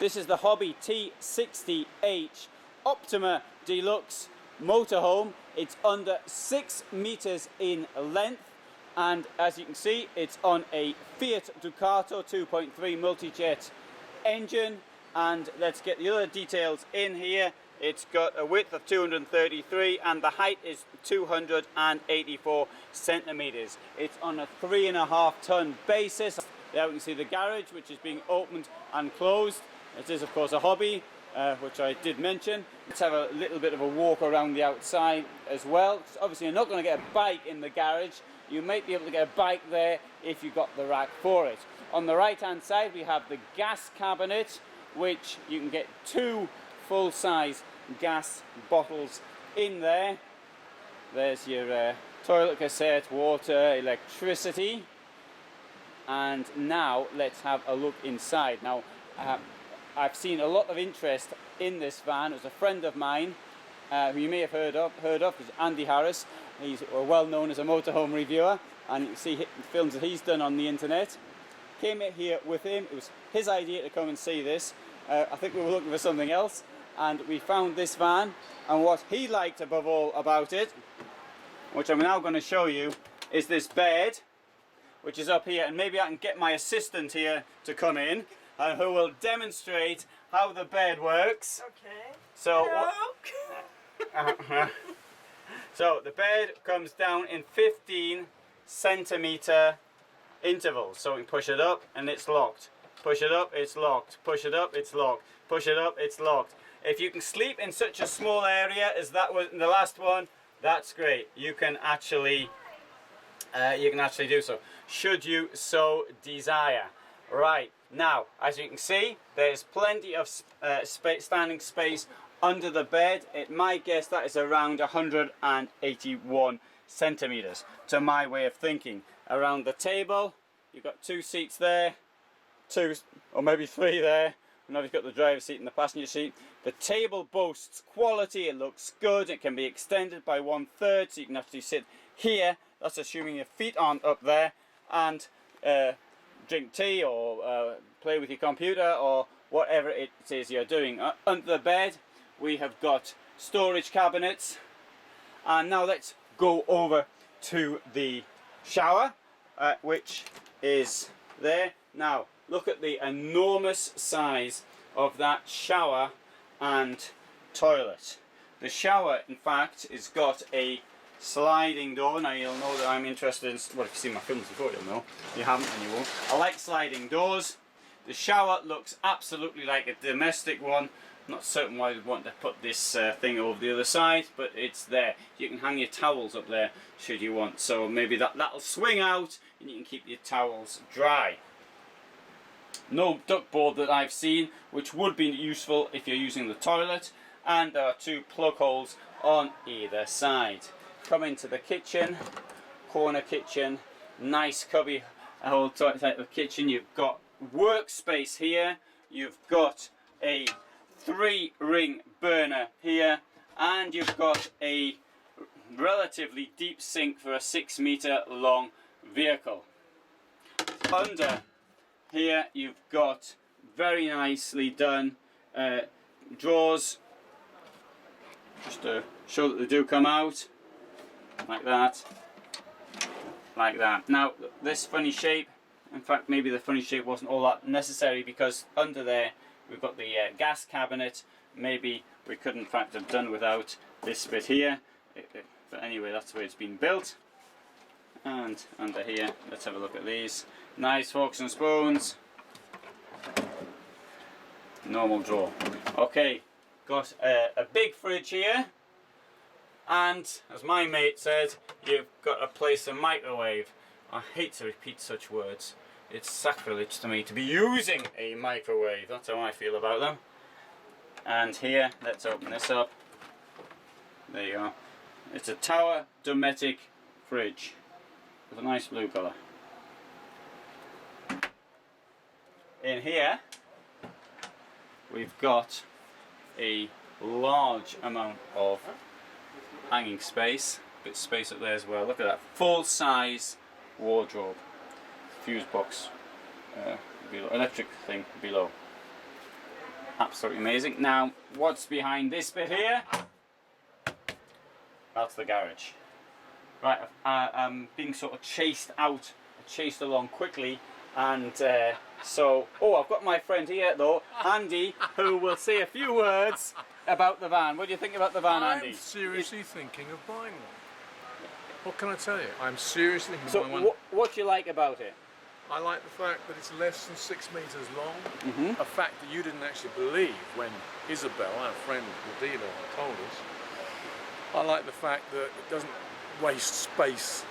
This is the Hobby T60H Optima de Luxe motorhome. It's under 6 meters in length, and as you can see, it's on a Fiat Ducato 2.3 multi-jet engine. And let's get the other details in here. It's got a width of 233 and the height is 284 centimeters. It's on a 3.5 ton basis. There we can see the garage, which is being opened and closed. It is of course a hobby, which I did mention. Let's have a little bit of a walk around the outside as well. Obviously you're not going to get a bike in the garage. You might be able to get a bike there if you got the rack for it. On the right hand side we have the gas cabinet, which you can get 2 full-size gas bottles in there. There's your toilet cassette, water, electricity. And now let's have a look inside. Now I've seen a lot of interest in this van. It was a friend of mine who you may have heard of, is Andy Harris. He's well known as a motorhome reviewer, and you can see films that he's done on the internet. Came here with him. It was his idea to come and see this. I think we were looking for something else, and we found this van. And what he liked above all about it, which I'm now going to show you, is this bed, which is up here. And maybe I can get my assistant here to come in, and who will demonstrate how the bed works. Okay. So, so the bed comes down in 15 centimeter intervals. So we can push it up and it's locked. Push it up, it's locked. Push it up, it's locked. Push it up, it's locked. If you can sleep in such a small area as that was in the last one, that's great. You can actually do so, should you so desire. Right, now, as you can see, there's plenty of standing space under the bed. At my guess, that is around 181 centimeters, to my way of thinking. Around the table, you've got 2 seats there, 2 or maybe 3 there. Now you've got the driver's seat and the passenger seat. The table boasts quality, it looks good, it can be extended by 1/3, so you can actually sit here, that's assuming your feet aren't up there, and drink tea or play with your computer or whatever it is you're doing. Under the bed we have got storage cabinets, and now let's go over to the shower, which is there. Now look at the enormous size of that shower and toilet. The shower, in fact, has got a sliding door. Now you'll know that I'm interested in, well, if you've seen my films before you'll know. If you haven't, then you won't. I like sliding doors. The shower looks absolutely like a domestic one. I'm not certain why you'd want to put this thing over the other side, but it's there. You can hang your towels up there should you want. So maybe that'll swing out and you can keep your towels dry. No duckboard that I've seen, which would be useful if you're using the toilet, and there are 2 plug holes on either side. Come into the kitchen, corner kitchen, nice cubby hole type of kitchen. You've got workspace here, you've got a 3-ring burner here, and you've got a relatively deep sink for a 6 meter long vehicle. Under here you've got very nicely done drawers, just to show that they do come out, like that, like that. Now this funny shape, in fact maybe the funny shape wasn't all that necessary, because under there we've got the gas cabinet. Maybe we could in fact have done without this bit here, but anyway, that's the way it's been built. And under here, let's have a look at these. Nice forks and spoons. Normal drawer. Okay, got a big fridge here, and as my mate said, you've got to place a microwave. I hate to repeat such words. It's sacrilege to me to be using a microwave. That's how I feel about them. And here, let's open this up. There you go. It's a Tower Dometic fridge with a nice blue colour. In here we've got a large amount of hanging space, bit of space up there as well. Look at that, full size wardrobe, fuse box, below, electric thing below. Absolutely amazing. Now, what's behind this bit here? That's the garage. Right, I'm being sort of chased along quickly, and so, I've got my friend here though, Andy, who will say a few words about the van. What do you think about the van, Andy? I'm seriously thinking of buying one. What can I tell you? I'm seriously thinking of buying one. What do you like about it? I like the fact that it's less than 6 meters long. A fact that you didn't actually believe when Isabel, our friend, the dealer, told us. I like the fact that it doesn't waste space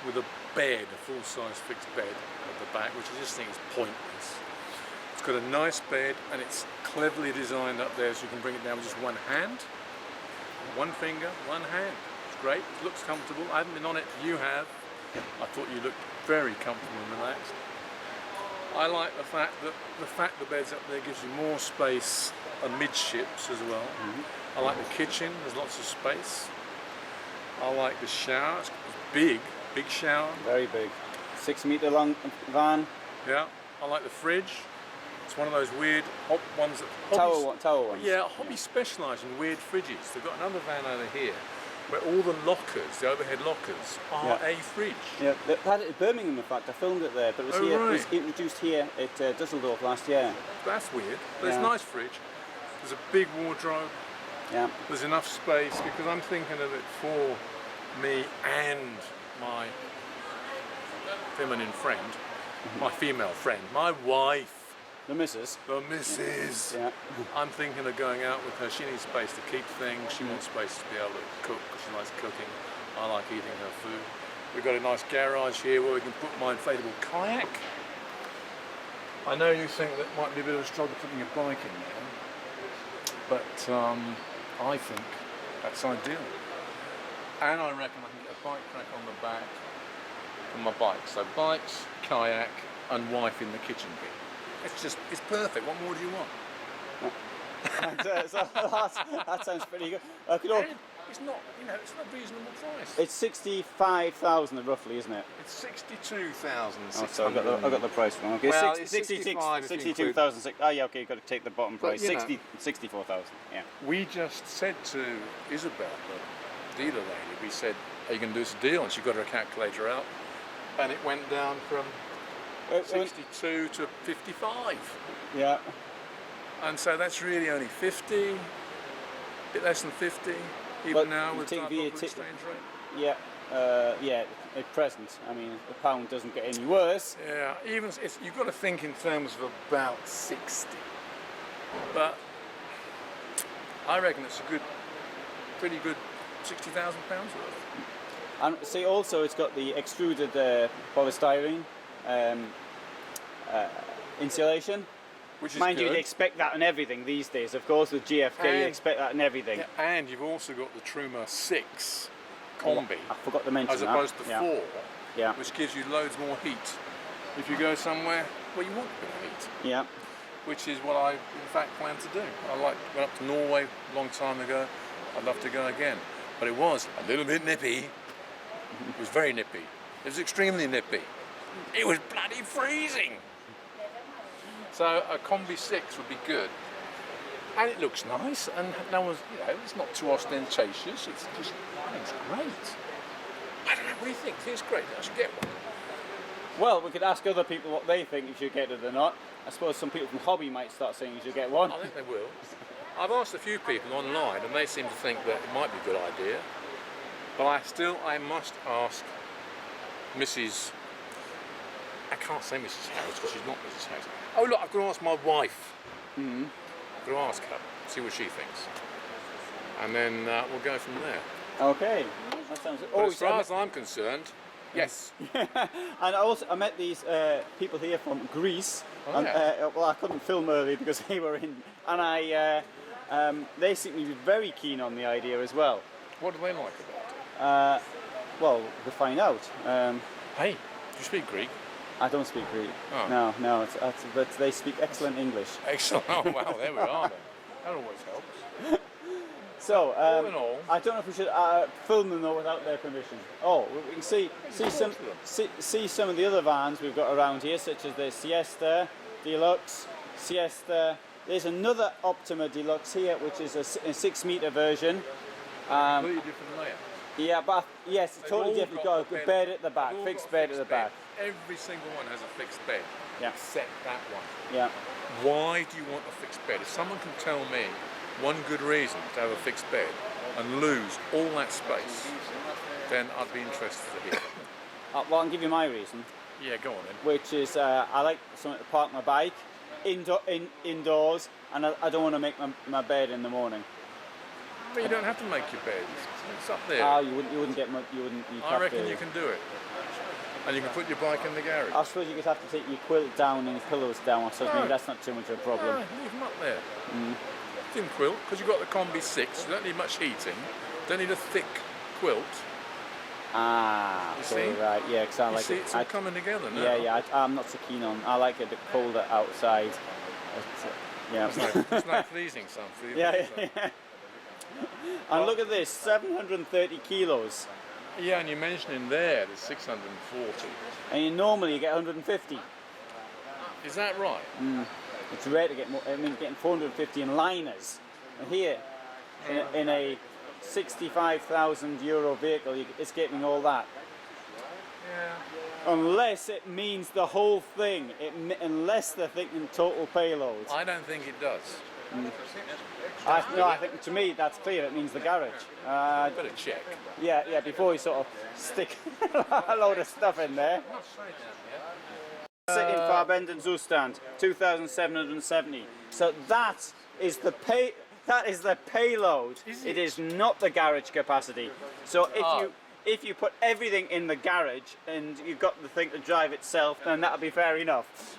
with a bed, a full-size fixed bed at the back, which I just think is pointless. It's got a nice bed and it's cleverly designed up there so you can bring it down with just one hand, one finger, one hand. It's great, it looks comfortable. I haven't been on it, you have. I thought you looked very comfortable and relaxed. I like the fact that the bed's up there gives you more space amidships as well. I like the kitchen, there's lots of space. I like the shower, it's big shower. Very big. 6 meter long van. Yeah, I like the fridge. It's one of those weird ones that... Tower ones. Yeah, Hobby specialise in weird fridges. They've got another van over here where all the lockers, the overhead lockers, are a fridge. Yeah, they had it in Birmingham in fact, I filmed it there, but it was, it was introduced here at Dusseldorf last year. That's weird, but it's a nice fridge. There's a big wardrobe. Yeah. There's enough space because I'm thinking of it for me and my feminine friend, my female friend, my wife. The missus. The missus. Yeah. I'm thinking of going out with her. She needs space to keep things. She wants space to be able to cook because she likes cooking. I like eating her food. We've got a nice garage here where we can put my inflatable kayak. I know you think that might be a bit of a struggle putting your bike in there, but I think that's ideal. And I reckon I can get a bike rack on the back for my bike. So bikes, kayak, and wife in the kitchen bit. It's perfect. What more do you want? That sounds pretty good. It's not, it's not a reasonable price. It's 65,000 roughly, isn't it? It's 62,000. Oh, so I got the price wrong. Okay, well, 62,000. Oh yeah, okay, you've got to take the bottom price. 64,000. Yeah. We just said to Isabel, the dealer lady, we said, "Are you going to do this deal?" And she got her calculator out, and it went down from 62 to 55. Yeah. And so that's really only 50, a bit less than 50, even now with our local exchange rate. Yeah, yeah, at present. I mean, the pound doesn't get any worse. Yeah, even you've got to think in terms of about 60. But I reckon it's a pretty good £60,000 worth. And see, also it's got the extruded polystyrene insulation. Which is Mind good. you, they expect that in everything these days. Of course, with GFK, you expect that in everything. Yeah, and you've also got the Truma 6 combi. I forgot to mention as opposed to 4, yeah. which gives you loads more heat if you go somewhere where you want a bit of heat. Yeah. Which is what I, in fact, plan to do. Went up to Norway a long time ago. I'd love to go again. But it was a little bit nippy. It was very nippy. It was extremely nippy. It was bloody freezing. So a Combi 6 would be good. And it looks nice, and no one's, it's not too ostentatious. It's just, it's great. I don't know, what do you think? It's great. I should get one. Well, we could ask other people what they think you should get it or not. I suppose some people from Hobby might start saying you should get one. I think they will. I've asked a few people online, and they seem to think that it might be a good idea. But I must ask Mrs. I can't say Mrs. Harris because she's not Mrs. Harris. Oh look, I've got to ask my wife. I've got to ask her, see what she thinks. And then we'll go from there. Okay. That sounds good. As far as I'm concerned, yes. And I met these people here from Greece. Oh, and, yeah. well, I couldn't film early because they were in. And they seem to be very keen on the idea as well. What do they like about it? Well, we'll find out. Hey, do you speak Greek? I don't speak Greek. Oh. No, but they speak excellent English. Excellent. Oh, wow, there we are then. That always helps. So, all in all, I don't know if we should film them though without their permission. Oh, we can see some of the other vans we've got around here, such as the Siesta, Deluxe, Siesta, there's another Optima de Luxe here, which is a 6 meter version. Completely different layout. Yeah, but yes, it's totally all different. got You've got a a bed at the back, They've all fixed got a bed at the back. Every single one has a fixed bed, Yeah. except that one. Yeah. Why do you want a fixed bed? If someone can tell me one good reason to have a fixed bed and lose all that space, then I'd be interested to hear. Well, I'll give you my reason, Yeah, go on then. which is I like somewhere to park my bike indoors, and I don't want to make my bed in the morning. But you don't have to make your bed. It's up there. Oh, you wouldn't get much. You'd I have reckon to, you can do it. And you can put your bike in the garage. I suppose you just have to take your quilt down and your pillows down, so maybe that's not too much of a problem. Leave them up there. Thin quilt, because you've got the Combi 6, you don't need much heating. Don't need a thick quilt. Ah, You okay, see? right, yeah, because I You like see, it. it's all coming together now. Yeah, I'm not so keen on. I like it a bit colder outside. But, yeah. It's no pleasing something. Yeah. And look at this, 730 kilos. Yeah, and you mentioned in there the 640. And normally you get 150. Is that right? It's rare to get more. I mean, getting 450 in liners. And here, in a 65,000 euro vehicle, it's getting all that. Yeah. Unless it means the whole thing. Unless they're thinking total payload. I don't think it does. No, I think to me that's clear. It means the garage. Better check. Yeah. Before you sort of stick a load of stuff in there. Sitting Farbenden Zustand, 2,770. So that is the payload. It is not the garage capacity. So if you put everything in the garage and you've got the thing to drive itself, then that'll be fair enough.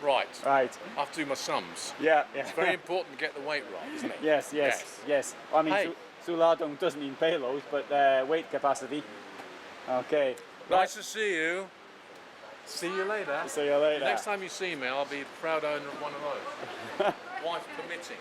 Right. Right. I have to do my sums. Yeah. It's very important to get the weight right, isn't it? Yes. I mean, Hey. Suladong doesn't mean payload, but weight capacity. Okay. Nice to see you. See you later. See you later. Next time you see me, I'll be a proud owner of one of those. Wife permitting.